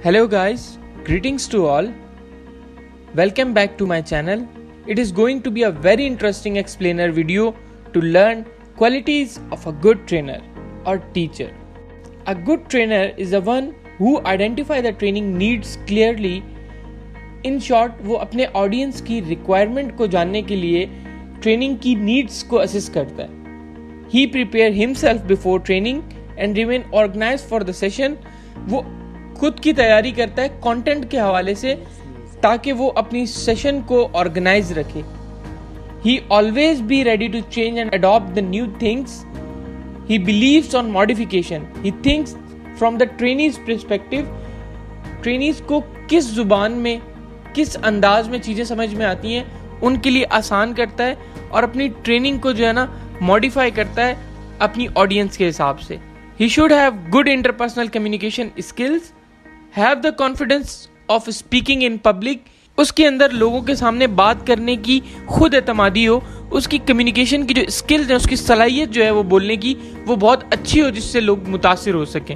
Hello guys, greetings to all. Welcome back to my channel. It is going to be a very interesting explainer video to learn qualities of a good trainer or teacher. A good trainer is the one who identify the training needs clearly. In short, वो अपने audience की requirement को जानने के लिए training की needs को assess करता है. He prepare himself before training and remain organized for the session. वो खुद की तैयारी करता है कंटेंट के हवाले से ताकि वो अपनी सेशन को ऑर्गेनाइज रखे. He always be ready to change and adopt the new things. He believes on modification. He thinks from the trainee's perspective. Trainees को किस जुबान में किस अंदाज में चीज़ें समझ में आती हैं उनके लिए आसान करता है और अपनी ट्रेनिंग को जो है ना मॉडिफाई करता है अपनी ऑडियंस के हिसाब से. He should have good interpersonal communication skills, have the confidence of speaking in public. उसके अंदर लोगों के सामने बात करने की खुद एतमादी हो, उसकी कम्युनिकेशन की जो स्किल्स हैं, उसकी सलाहियत जो है वो बोलने की वो बहुत अच्छी हो जिससे लोग मुतासिर हो सकें.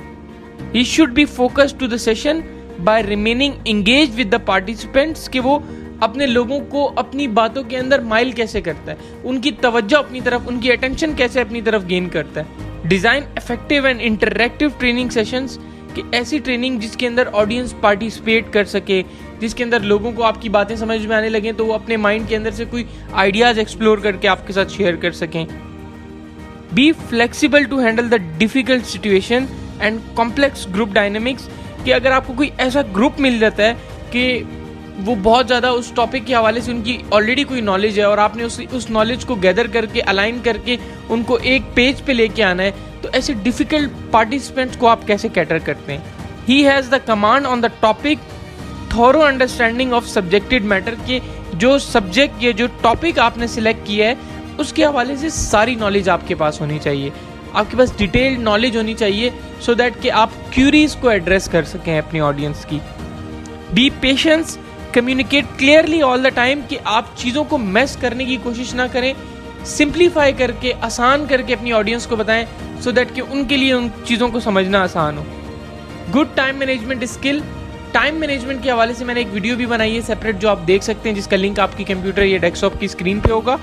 He should be focused to the session by remaining engaged with the participants. कि वो अपने लोगों को अपनी बातों के अंदर माइल कैसे करता है, उनकी तवज्जो अपनी तरफ, उनकी अटेंशन कैसे अपनी तरफ गेन करता है. Design effective and interactive training sessions कि ऐसी ट्रेनिंग जिसके अंदर ऑडियंस पार्टिसिपेट कर सके, जिसके अंदर लोगों को आपकी बातें समझ में आने लगें तो वो अपने माइंड के अंदर से कोई आइडियाज़ एक्सप्लोर करके आपके साथ शेयर कर सकें. Be flexible to handle the difficult situation and complex group dynamics. कि अगर आपको कोई ऐसा ग्रुप मिल जाता है कि वो बहुत ज़्यादा उस टॉपिक के हवाले से उनकी ऑलरेडी कोई नॉलेज है और आपने उस नॉलेज को गैदर करके अलाइन करके उनको एक पेज पे लेके आना है, तो ऐसे डिफ़िकल्ट पार्टिसिपेंट्स को आप कैसे कैटर करते हैं. He has the command on the topic, thorough understanding of subjected matter. के जो सब्जेक्ट या जो टॉपिक आपने सिलेक्ट किया है उसके हवाले से सारी नॉलेज आपके पास होनी चाहिए, आपके पास डिटेल्ड नॉलेज होनी चाहिए सो दैट कि आप क्यूरीज को एड्रेस कर सकें अपनी ऑडियंस की. B patience, communicate clearly all the time. कि आप चीज़ों को मैस करने की कोशिश ना करें, सिंप्लीफाई करके आसान करके अपनी ऑडियंस को बताएं सो दैट कि उनके लिए उन चीज़ों को समझना आसान हो. Good time management skill. Time management के हवाले से मैंने एक वीडियो भी बनाई है सेपरेट जो आप देख सकते हैं, जिसका लिंक आपकी कंप्यूटर या डेस्कटॉप की स्क्रीन पे होगा.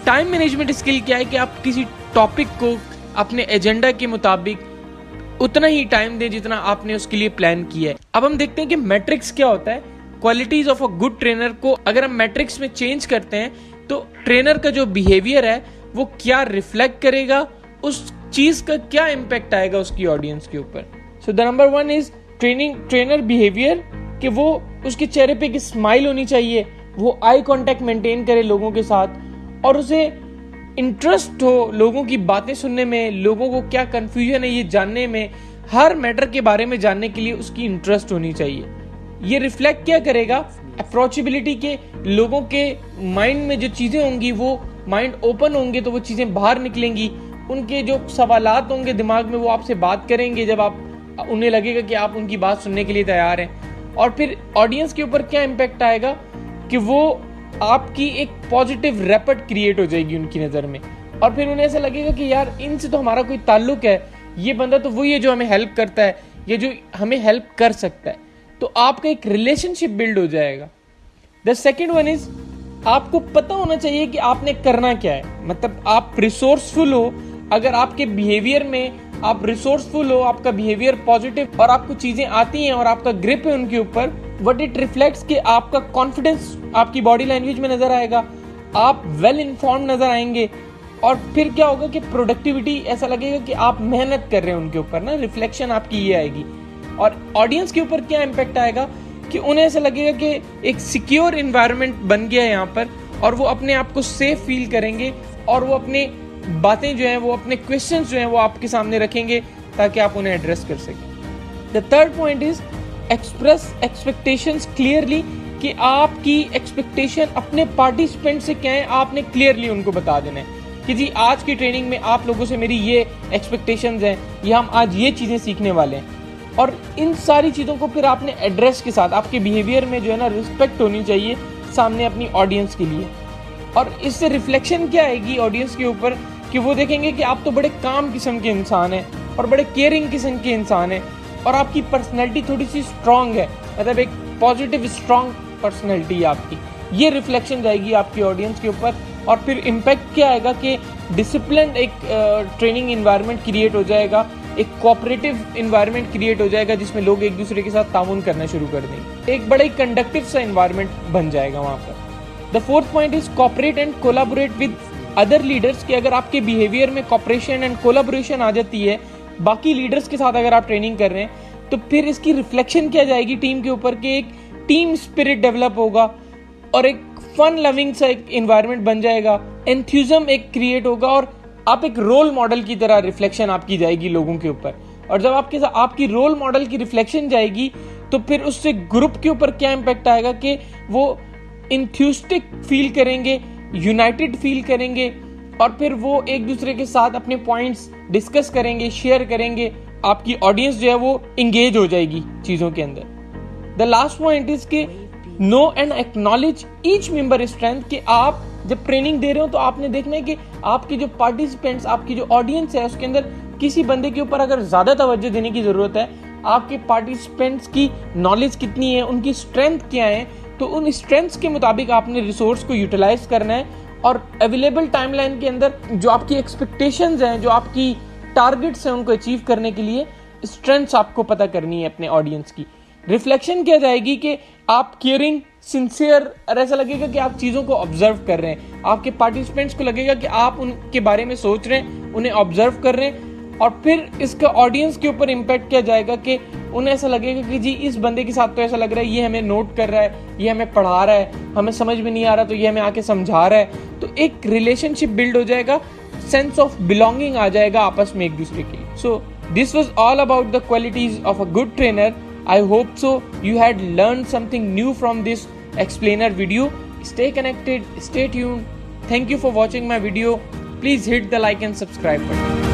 टाइम मैनेजमेंट स्किल क्या है कि आप किसी टॉपिक को अपने एजेंडा के मुताबिक उतना ही टाइम दें जितना आपने उसके लिए प्लान किया है. अब हम देखते हैं कि मैट्रिक्स क्या होता है. Qualities of a good trainer को अगर हम मैट्रिक्स में चेंज करते हैं तो ट्रेनर का जो बिहेवियर है वो क्या रिफ्लेक्ट करेगा, उस चीज का क्या इम्पैक्ट आएगा उसकी ऑडियंस के ऊपर. So the number 1 is trainer behaviour. कि वो उसके चेहरे पे एक स्माइल होनी चाहिए, वो आई कांटेक्ट मेंटेन करे लोगों के साथ और उसे इंटरेस्ट हो लोगों की बातें सुनने में, लोगों को क्या कंफ्यूजन है ये जानने में, हर मैटर के बारे में जानने के लिए उसकी इंटरेस्ट होनी चाहिए. ये रिफ्लेक्ट क्या करेगा, अप्रोचेबिलिटी के लोगों के माइंड में जो चीज़ें होंगी वो माइंड ओपन होंगे तो वो चीज़ें बाहर निकलेंगी. उनके जो सवालात होंगे दिमाग में वो आपसे बात करेंगे जब आप उन्हें लगेगा कि आप उनकी बात सुनने के लिए तैयार हैं. और फिर ऑडियंस के ऊपर क्या इम्पैक्ट आएगा कि वो आपकी एक पॉजिटिव रैपट क्रिएट हो जाएगी उनकी नज़र में और फिर उन्हें ऐसा लगेगा कि यार इनसे तो हमारा कोई ताल्लुक है, ये बंदा तो वही है जो हमें हेल्प करता है, ये जो हमें हेल्प कर सकता है. तो आपका एक रिलेशनशिप बिल्ड हो जाएगा. द सेकेंड वन इज आपको पता होना चाहिए कि आपने करना क्या है. मतलब आप रिसोर्सफुल हो. अगर आपके बिहेवियर में आप रिसोर्सफुल हो, आपका बिहेवियर पॉजिटिव और आपको चीज़ें आती हैं और आपका ग्रिप है उनके ऊपर, वट इट रिफ्लेक्ट्स कि आपका कॉन्फिडेंस आपकी बॉडी लैंग्वेज में नज़र आएगा, आप वेल इन्फॉर्म नज़र आएंगे और फिर क्या होगा कि प्रोडक्टिविटी ऐसा लगेगा कि आप मेहनत कर रहे हैं उनके ऊपर ना, रिफ्लेक्शन आपकी ये आएगी. और ऑडियंस के ऊपर क्या इम्पैक्ट आएगा कि उन्हें ऐसा लगेगा कि एक सिक्योर इन्वायरमेंट बन गया है यहाँ पर और वो अपने आप को सेफ फील करेंगे और वो अपने बातें जो हैं वो अपने क्वेश्चंस जो हैं वो आपके सामने रखेंगे ताकि आप उन्हें एड्रेस कर सकें. The third point is express expectations clearly. कि आपकी एक्सपेक्टेशन अपने पार्टिसिपेंट से क्या है आपने क्लियरली उनको बता देना है कि जी आज की ट्रेनिंग में आप लोगों से मेरी ये एक्सपेक्टेशंस हैं या हम आज ये चीज़ें सीखने वाले हैं. और इन सारी चीज़ों को फिर आपने एड्रेस के साथ आपके बिहेवियर में जो है ना रिस्पेक्ट होनी चाहिए सामने अपनी ऑडियंस के लिए. और इससे रिफ्लेक्शन क्या आएगी ऑडियंस के ऊपर कि वो देखेंगे कि आप तो बड़े काम किस्म के इंसान हैं और बड़े केयरिंग किस्म के इंसान हैं और आपकी पर्सनैलिटी थोड़ी सी स्ट्रांग है, मतलब एक पॉजिटिव स्ट्रांग पर्सनैलिटी है आपकी, ये रिफ्लेक्शन जाएगी आपकी ऑडियंस के ऊपर। और फिर इम्पैक्ट क्या आएगा कि डिसिप्लिन एक ट्रेनिंग इन्वायरमेंट क्रिएट हो जाएगा, एक कोऑपरेटिव इन्वायरमेंट क्रिएट हो जाएगा जिसमें लोग एक दूसरे के साथ ताउन करना शुरू कर देंगे, एक बड़ा ही कंडक्टिव सा इन्वायरमेंट बन जाएगा वहाँ पर। The fourth point is cooperate and collaborate with other leaders, कि अगर आपके बिहेवियर में कोऑपरेशन एंड कोलैबोरेशन आ जाती है बाकी लीडर्स के साथ अगर आप ट्रेनिंग कर रहे हैं, तो फिर इसकी रिफ्लेक्शन क्या जाएगी टीम के ऊपर कि एक टीम स्पिरिट डेवलप होगा और एक फन लविंग सा एक इन्वायरमेंट बन जाएगा, एंथुसिज्म एक क्रिएट होगा और आप एक रोल मॉडल की तरह रिफ्लेक्शन आपकी जाएगी लोगों के ऊपर। और जब आपके साथ आपकी रोल मॉडल की रिफ्लेक्शन जाएगी तो फिर उससे ग्रुप के ऊपर क्या इम्पैक्ट आएगा कि वो इंथ्यूस्टिक फील करेंगे, यूनाइटेड फील करेंगे और फिर वो एक दूसरे के साथ अपने पॉइंट्स डिस्कस करेंगे, शेयर करेंगे, आपकी ऑडियंस जो है वो इंगेज हो जाएगी चीज़ों के अंदर। द लास्ट पॉइंट इज के know and acknowledge each member strength, कि आप जब ट्रेनिंग दे रहे हो तो आपने देखना है कि आपके जो पार्टिसिपेंट्स, आपकी जो ऑडियंस है उसके अंदर किसी बंदे के ऊपर अगर ज़्यादा तवज्जो देने की ज़रूरत है, आपके पार्टिसिपेंट्स की नॉलेज कितनी है, उनकी स्ट्रेंथ क्या है, तो उन स्ट्रेंथ्स के मुताबिक आपने रिसोर्स को यूटिलाइज करना है और अवेलेबल टाइमलाइन के अंदर जो आपकी एक्सपेक्टेशंस हैं, जो आपकी टारगेट्स हैं, उनको अचीव करने के लिए स्ट्रेंथ्स आपको पता करनी है अपने ऑडियंस की। रिफ्लेक्शन क्या जाएगी कि आप केयरिंग, सिंसियर, और ऐसा लगेगा कि आप चीज़ों को ऑब्जर्व कर रहे हैं, आपके पार्टिसिपेंट्स को लगेगा कि आप उनके बारे में सोच रहे हैं, उन्हें ऑब्जर्व कर रहे हैं। और फिर इसका ऑडियंस के ऊपर इम्पैक्ट क्या जाएगा कि उन्हें ऐसा लगेगा कि जी इस बंदे के साथ तो ऐसा लग रहा है ये हमें नोट कर रहा है, ये हमें पढ़ा रहा है, हमें समझ में नहीं आ रहा तो ये हमें आके समझा रहा है। तो एक रिलेशनशिप बिल्ड हो जाएगा, सेंस ऑफ बिलोंगिंग आ जाएगा आपस में एक दूसरे के। So this was all about the qualities of a good trainer. I hope so you had learned something new from this explainer video. Stay connected, stay tuned. Thank you for watching my video. Please hit the like and subscribe button.